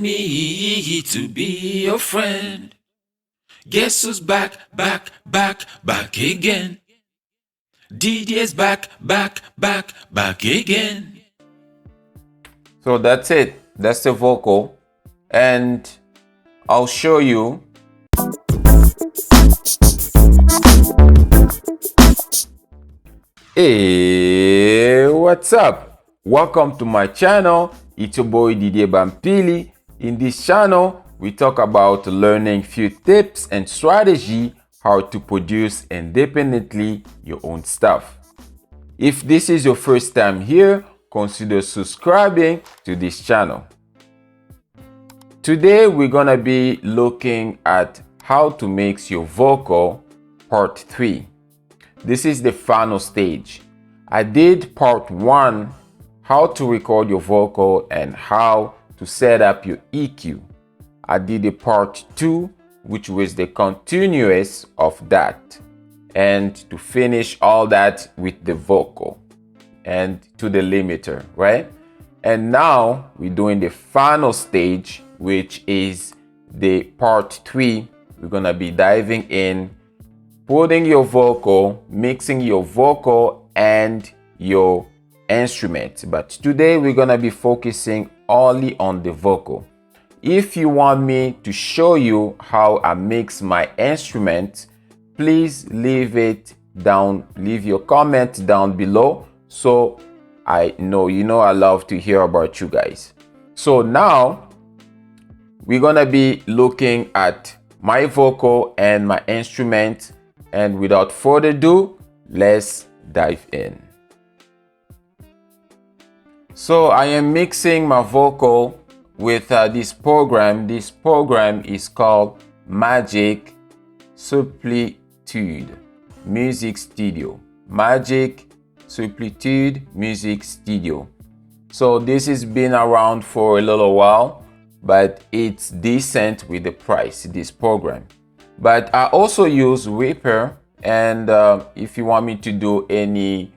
Me to be your friend. Guess who's back again? Didier's back again. So that's it. That's the vocal. And I'll show you. Hey, what's up? Welcome to my channel. It's your boy Didier Bampili. In this channel, we talk about learning few tips and strategy how to produce independently your own stuff. If this is your first time here, consider subscribing to this channel. Today, we're gonna be looking at how to mix your vocal part 3. This is the final stage. I did part 1, how to record your vocal and how to set up your EQ. I did the part 2, which was the continuous of that, and to finish all that with the vocal and to the limiter, right? And now we're doing the final stage, which is the part 3. We're gonna be diving in, putting your vocal, mixing your vocal and your instrument. But today we're gonna be focusing only on the vocal. If you want me to show you how I mix my instrument, please leave your comment down below, so I know I love to hear about you guys. So now we're gonna be looking at my vocal and my instrument, and without further ado, let's dive in. So I am mixing my vocal with this program. This program is called Magix Music Studio. Magix Music Studio. So this has been around for a little while, but it's decent with the price, this program. But I also use Reaper, and if you want me to do any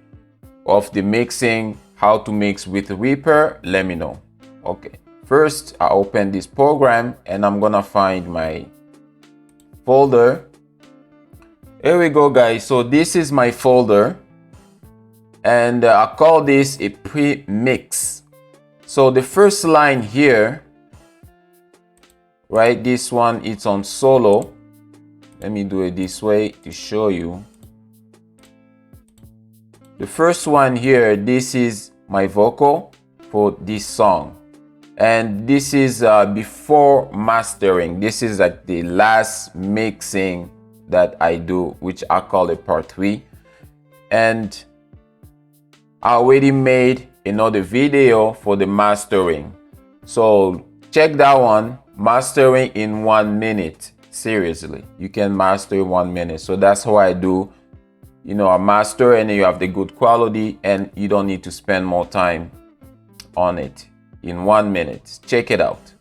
of the mixing, how to mix with Reaper, let me know. Okay, first I open this program and I'm gonna find my folder. Here we go, guys. So this is my folder, and I call this a pre-mix. So the first line here, right, this one, it's on solo. Let me do it this way to show you. The first one here, this is my vocal for this song. And this is before mastering. This is like the last mixing that I do, which I call it part 3. And I already made another video for the mastering. So check that one, mastering in 1 minute. Seriously, you can master in 1 minute. So that's how I do, I master, and then you have the good quality and you don't need to spend more time on it. In 1 minute, check it out.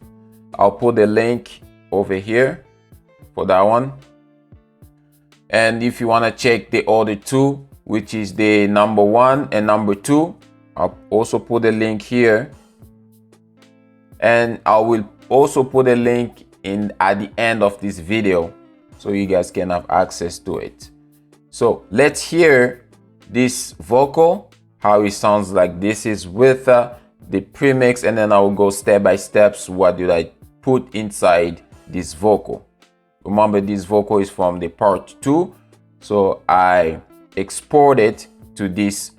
I'll put the link over here for that one. And if you want to check the other two, which is the number 1 and number 2, I'll also put the link here, and I will also put a link at the end of this video so you guys can have access to it. So let's hear this vocal, how it sounds like. This is with the premix, and then I will go step by steps. What did I put inside this vocal? Remember, this vocal is from the part 2, so I export it to this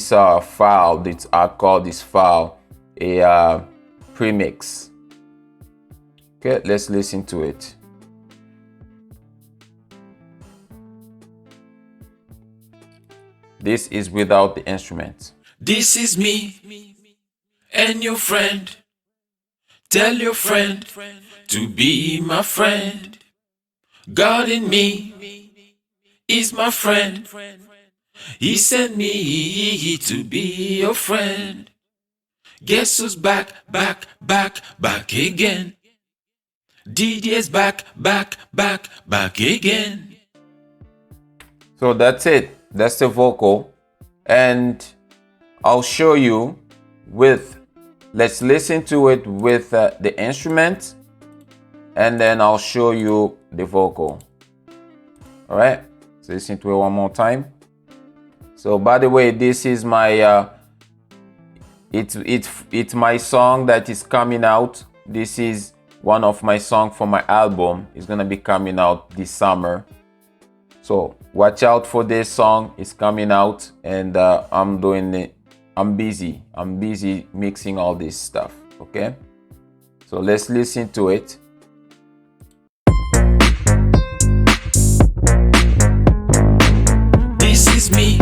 file. I call this file a premix. Okay, let's listen to it. This is without the instruments. This is me and your friend. Tell your friend to be my friend. God in me is my friend. He sent me to be your friend. Guess who's back again? Didier's back again. So that's it. That's the vocal. And I'll show you with let's listen to it with the instrument, and then I'll show you the vocal. All right, let's listen to it one more time. So by the way, this is my it's my song that is coming out. This is one of my songs for my album. It's gonna be coming out this summer, so watch out for this song. It's coming out, and I'm doing it. I'm busy mixing all this stuff. Okay, so let's listen to it. This is me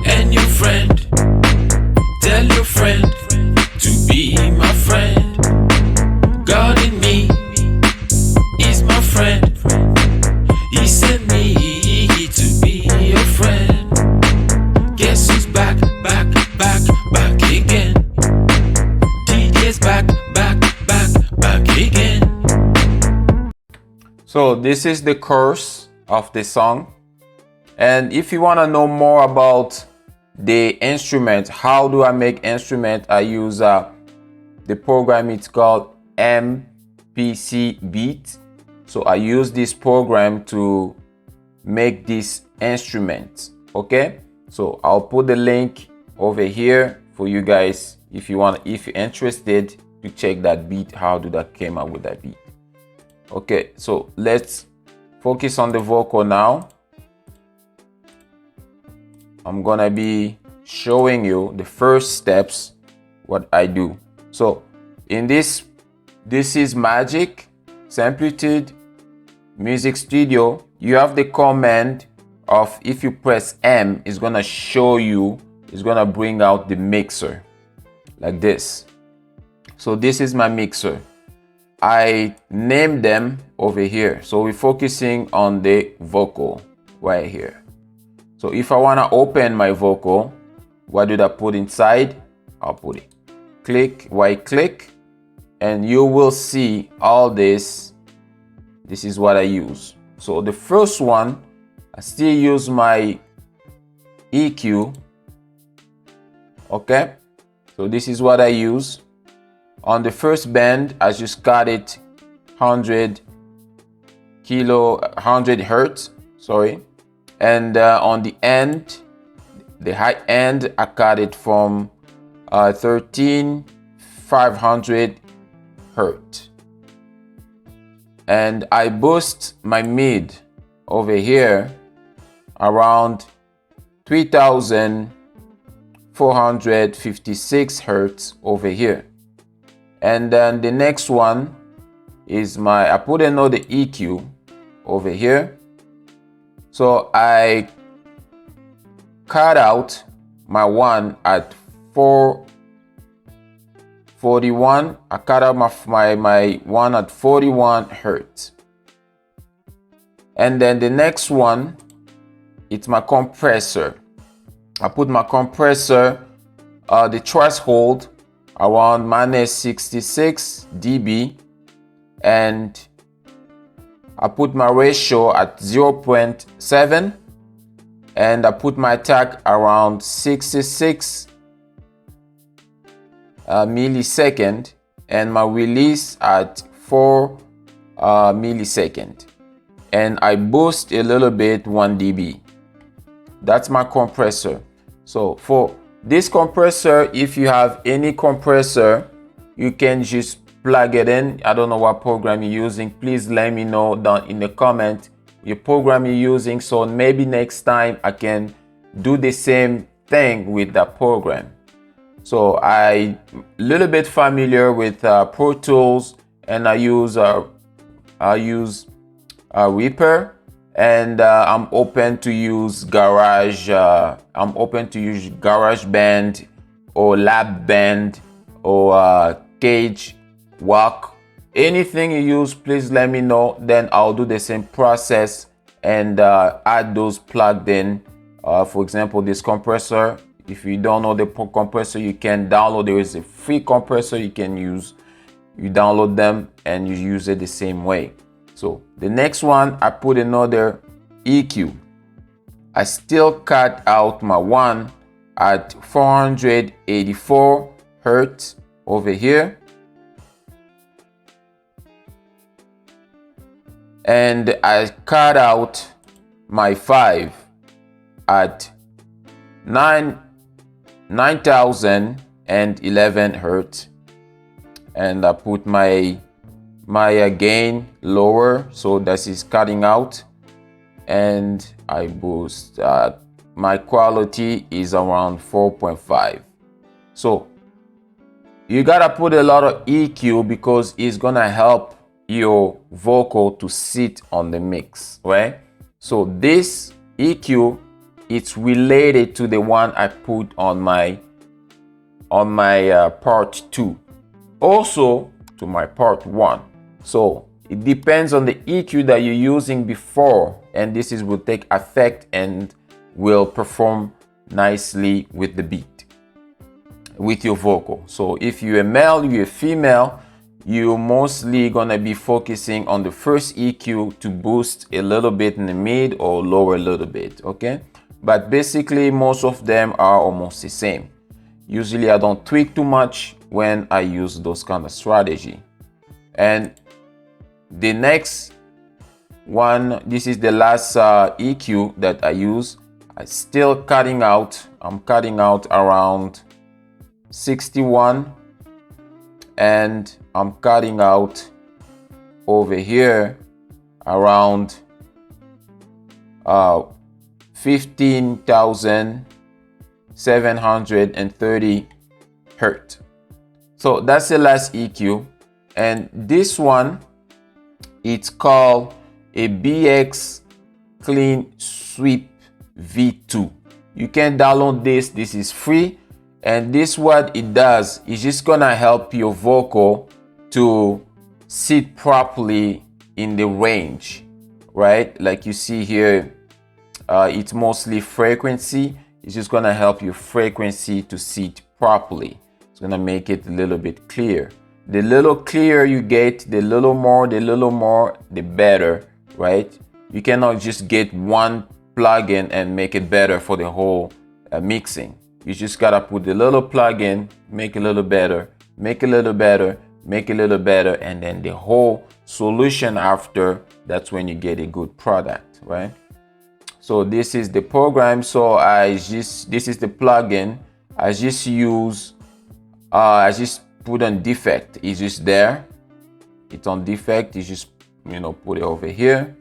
and your friend. Tell your friend to be my friend. God in me is my friend. He sent me to be your friend. Guess who's back again? Didier's back again. So this is the chorus of the song. And if you want to know more about the instrument, how do I make instrument, I use the program. It's called MPC Beat. So I use this program to make this instrument. Okay, so I'll put the link over here for you guys if you're interested to check that beat, how do that came out with that beat. Okay, so let's focus on the vocal now. I'm gonna be showing you the first steps, what I do. So in this is Magix Amplitude Music Studio. You have the command of, if you press M, it's gonna show you, it's gonna bring out the mixer like this. So this is my mixer. I named them over here. So we're focusing on the vocal right here. So if I want to open my vocal, what did I put inside? I'll put it. Click, right click, and you will see all this. This is what I use. So the first one, I still use my EQ. Okay, so this is what I use. On the first band, I just cut it 100 hertz, sorry. And on the end, the high end, I cut it from 13,500 hertz. And I boost my mid over here around 3,456 hertz over here. And then the next one is I put another EQ over here. So I cut out my one at 441. I cut out my one at 41 hertz. And then the next one, it's my compressor. I put my compressor, the threshold around -66 dB, and I put my ratio at 0.7, and I put my attack around 66 millisecond, and my release at 4 millisecond, and I boost a little bit 1 dB. That's my compressor. So for this compressor, if you have any compressor, you can just plug it in. I don't know what program you're using. Please let me know down in the comment your program you're using, so maybe next time I can do the same thing with that program. So I little bit familiar with Pro Tools, and I use Reaper, and I'm open to use Garage. I'm open to use GarageBand or Lab Band or Cage Walk. Anything you use, please let me know. Then I'll do the same process and add those plugged in. For example, this compressor. If you don't know the compressor, you can download. There is a free compressor you can use. You download them and you use it the same way. So the next one, I put another EQ. I still cut out my one at 484 hertz over here. And I cut out my 5 at 9011 hertz, and I put my gain lower, so this is cutting out, and I boost. My quality is around 4.5. So you gotta put a lot of EQ because it's gonna help your vocal to sit on the mix, right? So this EQ, it's related to the one I put on my part 2, also to my part 1. So it depends on the EQ that you're using before, and this will take effect and will perform nicely with the beat, with your vocal. So if you're a male, you're a female, you're mostly gonna be focusing on the first EQ to boost a little bit in the mid or lower a little bit, okay? But basically most of them are almost the same. Usually I don't tweak too much when I use those kind of strategy. And the next one, this is the last EQ that I use. I'm still cutting out. I'm cutting out around 61, and I'm cutting out over here around 15,730 hertz. So that's the last EQ, and this one, it's called a BX Clean Sweep V2. You can download this. This is free. And this, what it does is just gonna help your vocal to sit properly in the range, right? Like you see here, it's mostly frequency. It's just gonna help your frequency to sit properly. It's gonna make it a little bit clear. The little clearer you get, the little more, the better, right? You cannot just get one plugin and make it better for the whole mixing. You just gotta put the little plugin, make it a little better, make it a little better, make it a little better, and then the whole solution after, that's when you get a good product, right? So this is the program. So this is the plugin. I just put on defect. It's just there. It's on defect. You just, put it over here.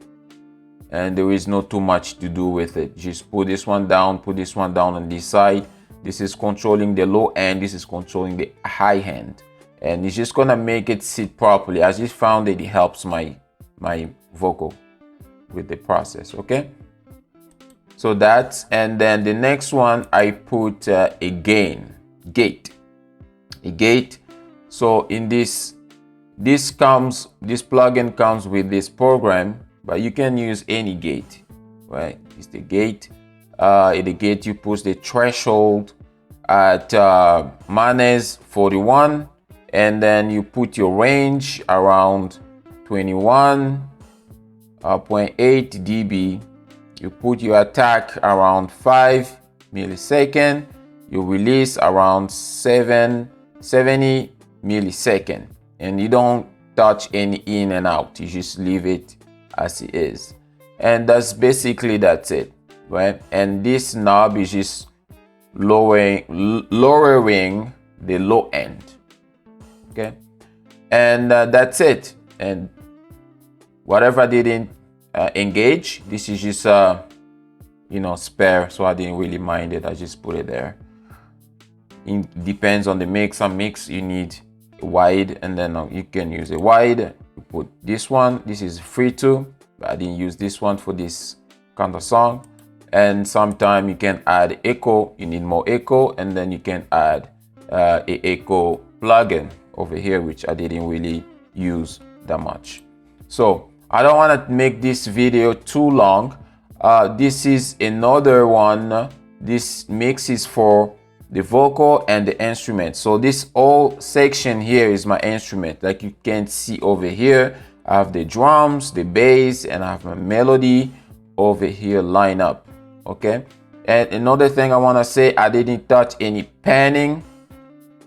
And there is not too much to do with it. Just put this one down on this side. This is controlling the low end. This is controlling the high end. And it's just gonna make it sit properly. I just found that it helps my vocal with the process, okay? So that's, and then the next one, I put a gate. So in this plugin comes with this program, but you can use any gate, right? It's the gate. In the gate, you push the threshold at -41, and then you put your range around 21.8 dB. You put your attack around 5 milliseconds. You release around 70 milliseconds, and you don't touch any in and out. You just leave it as it is, and that's it, right? And this knob is just lowering the low end, okay? And that's it. And whatever didn't engage, this is just spare, so I didn't really mind it. I just put it there. It depends on the mix. Some mix you need a wide, and then you can use a wide. You put this one. This is free too, but I didn't use this one for this kind of song. And sometimes you can add echo. You need more echo, and then you can add a echo plugin over here, which I didn't really use that much. So I don't want to make this video too long. This is another one. This mix is for the vocal and the instrument. So this whole section here is my instrument. Like you can see over here, I have the drums, the bass, and I have my melody over here line up. Okay. And another thing I want to say, I didn't touch any panning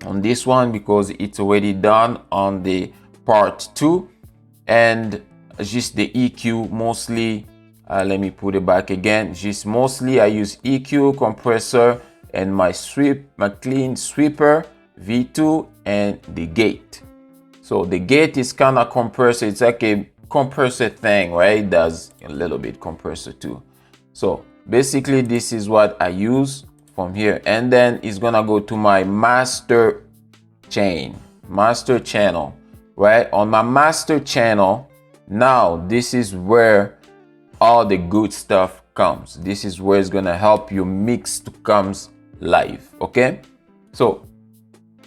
on this one because it's already done on the part 2. And just the EQ mostly, let me put it back again. Just mostly I use EQ, compressor, and my clean sweeper V2 and the gate. So the gate is kind of compressor. It's like a compressor thing, right? It does a little bit compressor too. So basically this is what I use from here, and then it's gonna go to my master channel, right? On my master channel, now this is where all the good stuff comes. This is where it's gonna help you mix to comes live. Okay, so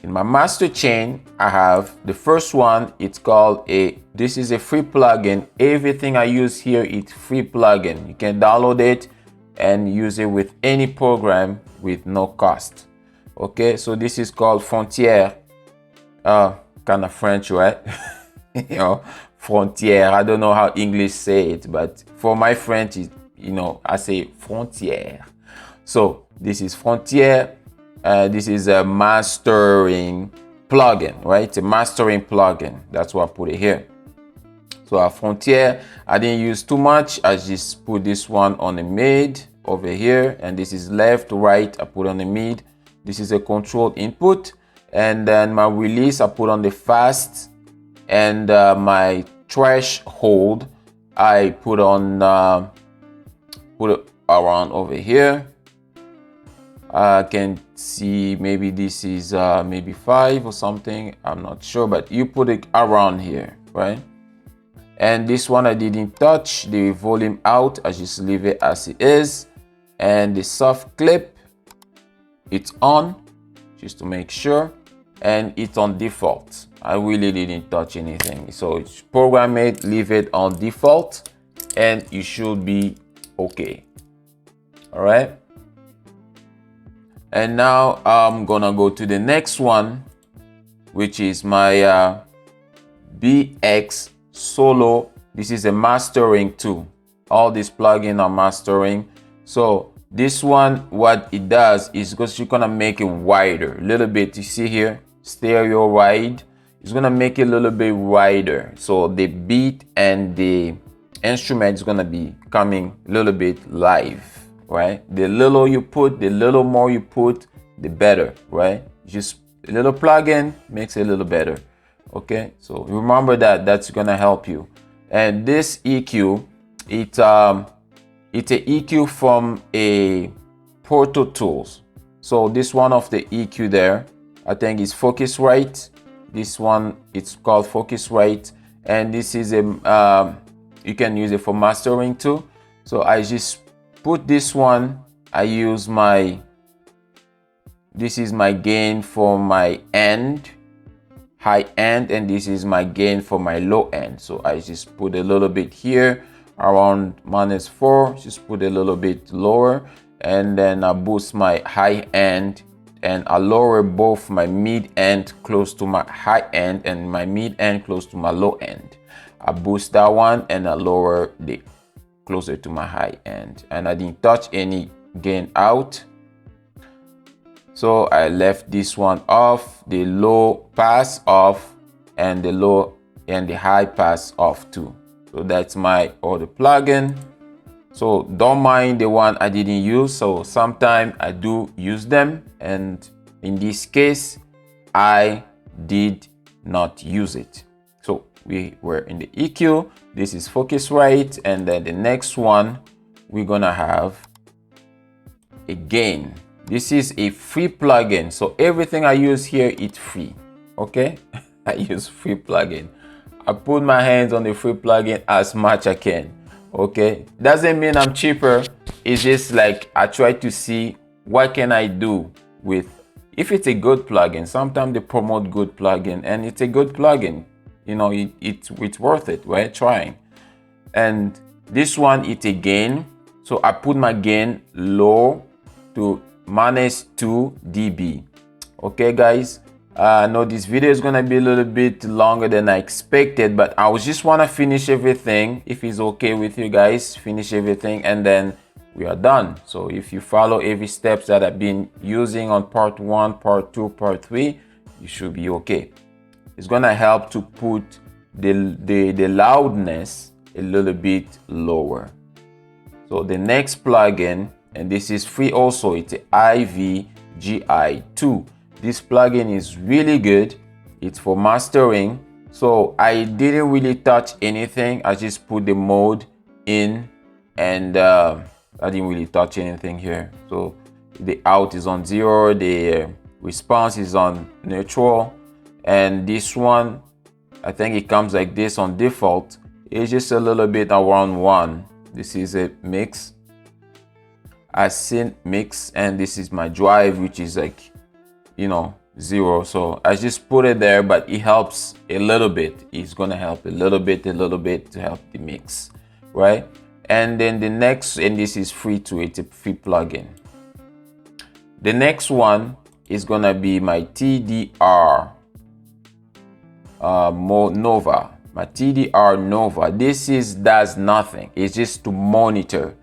in my master chain, I have the first one. It's called this is a free plugin. Everything I use here is free plugin. You can download it and use it with any program with no cost. Okay, so this is called Frontière. Kind of French, right? You know, Frontière. I don't know how English say it, but for my French, I say Frontière. So this is Frontière. This is a mastering plugin, right? It's a mastering plugin. That's why I put it here. So our Frontière, I didn't use too much. I just put this one on the mid over here, and this is left, right. I put on the mid. This is a controlled input, and then my release I put on the fast, and my threshold I put on put it around over here. I can see maybe this is maybe 5 or something. I'm not sure, but you put it around here, right? And this one I didn't touch. The volume out, I just leave it as it is. And the soft clip, it's on, just to make sure. And it's on default. I really didn't touch anything. So it's program it, leave it on default, and you should be okay. All right. And now I'm gonna go to the next one, which is my BX Solo. This is a mastering tool. All these plugins are mastering. So this one, what it does is because you're gonna make it wider a little bit. You see here, stereo wide. It's gonna make it a little bit wider. So the beat and the instrument is gonna be coming a little bit live, right? The little you put, the little more you put, the better, right? Just a little plugin makes it a little better. Okay, so remember that. That's gonna help you. And this EQ, it's a EQ from a Pro Tools. So this one of the EQ there, I think is Focusrite. This one, it's called Focusrite, and this is a you can use it for mastering too. So I just put this one. I use this is my gain for my high end, and this is my gain for my low end. So I just put a little bit here around -4, just put a little bit lower, and then I boost my high end, and I lower both my mid end close to my high end and my mid end close to my low end. I boost that one and I lower the closer to my high end, and I didn't touch any gain out. So I left this one off, the low pass off, and the low and the high pass off too. So that's my other plugin. So don't mind the one I didn't use. So sometimes I do use them, and in this case I did not use it. So we were in the EQ. This is Focusrite, and then the next one we're gonna have a gain. This is a free plugin, so everything I use here is free. Okay, I use free plugin. I put my hands on the free plugin as much I can. Okay, doesn't mean I'm cheaper. It's just like I try to see what can I do with, if it's a good plugin. Sometimes they promote good plugin, and it's a good plugin. You know, it's worth it, right? Trying. And this one, it's a gain. So I put my gain low to -2 dB. Okay, guys. I know this video is gonna be a little bit longer than I expected, but I just wanna finish everything. If it's okay with you guys, finish everything, and then we are done. So if you follow every steps that I've been using on part 1, part 2, part 3, you should be okay. It's gonna help to put the loudness a little bit lower. So the next plugin, and this is free also, it's IVGI 2. This plugin is really good. It's for mastering. So I didn't really touch anything. I just put the mode in, and I didn't really touch anything here. So the out is on 0, the response is on neutral, and this one, I think it comes like this on default. It's just a little bit around 1. This is a mix, a synth mix, and this is my drive, which is like, 0. So I just put it there, but it helps a little bit. It's gonna help a little bit to help the mix, right? And then the next, and this is free too, it's a free plugin. The next one is gonna be my TDR Nova. My TDR Nova. This does nothing. It's just to monitor,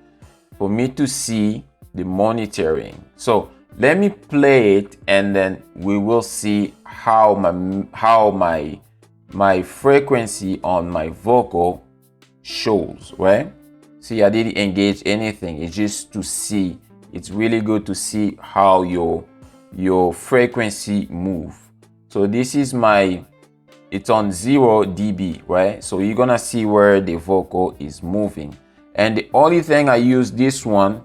for me to see the monitoring. So let me play it, and then we will see how my frequency on my vocal shows, right? See, I didn't engage anything. It's just to see. It's really good to see how your frequency move. So this is it's on 0 dB, right? So you're gonna see where the vocal is moving. And the only thing I use this one,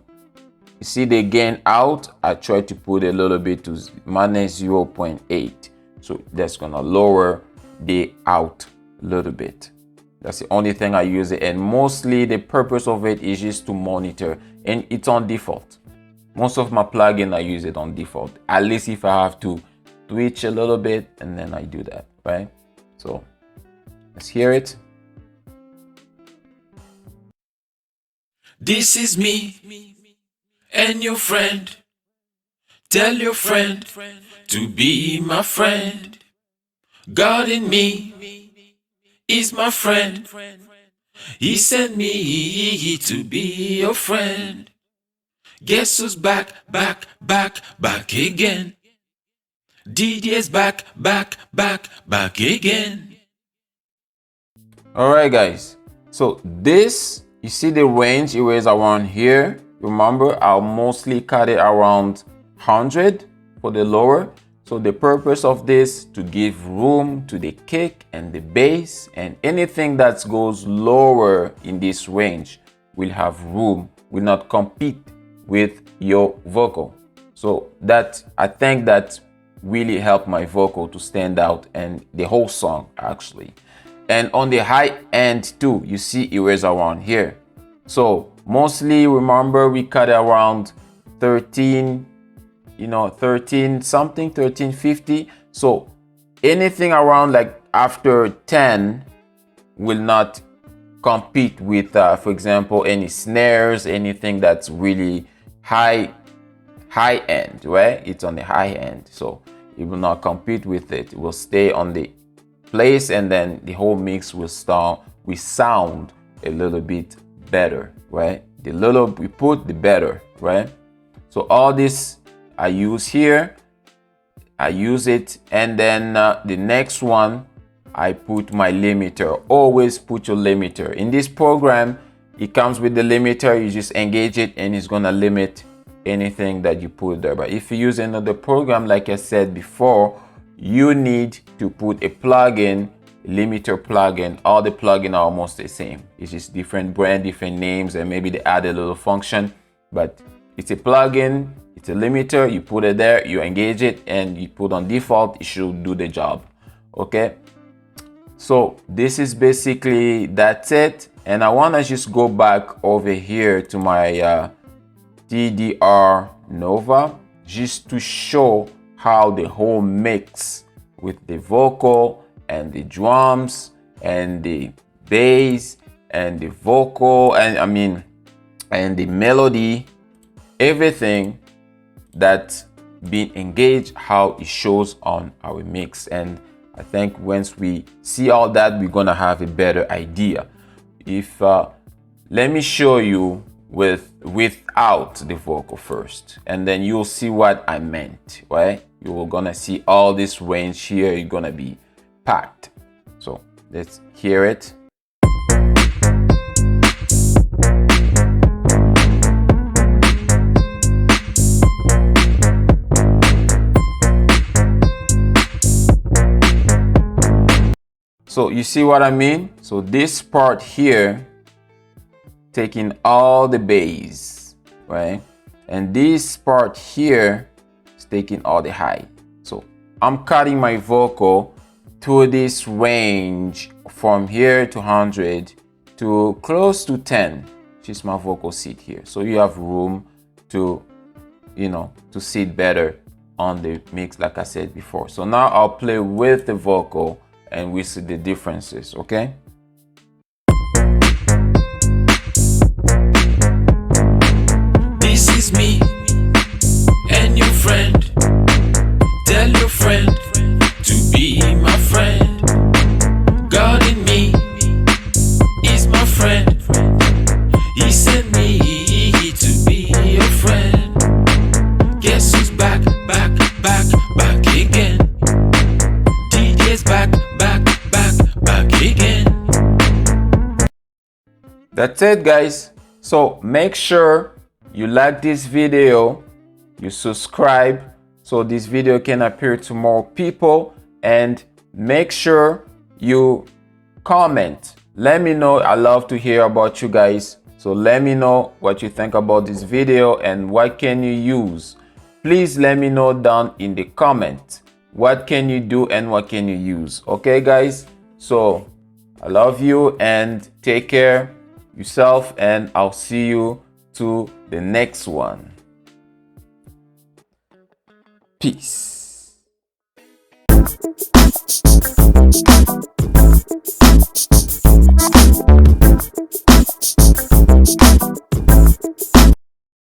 you see the gain out, I try to put a little bit to minus 0.8. So that's gonna lower the out a little bit. That's the only thing I use it. And mostly the purpose of it is just to monitor, and it's on default. Most of my plugin, I use it on default. At least if I have to twitch a little bit, and then I do that, right? So let's hear it. This is me and your friend. Tell your friend to be my friend. God in me is my friend. He sent me to be your friend. Guess who's back again? Didier's back again. All right, guys. So this, you see the range, it was around here. Remember, I'll mostly cut it around 100 for the lower. So the purpose of this, to give room to the kick and the bass, and anything that goes lower in this range will have room, will not compete with your vocal. So that, I think that really helped my vocal to stand out, and the whole song actually. And on the high end too, you see it was around here. So mostly, remember, we cut around 13, 13 something, 1350. So anything around like after 10 will not compete with, for example, any snares, anything that's really high end, right? It's on the high end, so it will not compete with it. It will stay on the place, and then the whole mix will sound a little bit better, right? The little we put, the better, right? So all this I use here, I use it, and then the next one, I put my limiter. Always put your limiter. In this program, it comes with the limiter. You just engage it, and it's gonna limit anything that you put there. But if you use another program, like I said before, you need to put a plugin, limiter plugin. All the plugins are almost the same. It's just different brand, different names, and maybe they add a little function, but it's a plugin, it's a limiter. You put it there, you engage it, and you put on default, it should do the job. Okay, so this is basically, that's it. And I want to just go back over here to my TDR Nova, just to show how the whole mix with the vocal and the drums and the bass and the vocal and the melody, everything that's being engaged, how it shows on our mix. And I think once we see all that, we're gonna have a better idea. If let me show you without the vocal first, and then you'll see what I meant, right? You're gonna see all this range here, you're gonna be packed. So let's hear it. So you see what I mean? So this part here, taking all the bass, right? And this part here is taking all the high. So I'm cutting my vocal to this range from here to 100 to close to 10, which is my vocal seat here. So you have room to, to sit better on the mix, like I said before. So now I'll play with the vocal and we see the differences, okay? This is me and your friend. Tell your friend to be my friend. God in me is my friend. He sent me to be your friend. Guess who's back again? DJ's back again. That's it, guys. So make sure you like this video, you subscribe so this video can appear to more people, and make sure you comment. Let me know. I love to hear about you guys. So let me know what you think about this video and what can you use. Please let me know down in the comment. What can you do and what can you use? Okay, guys? So I love you and take care yourself, and I'll see you to the next one. Peace.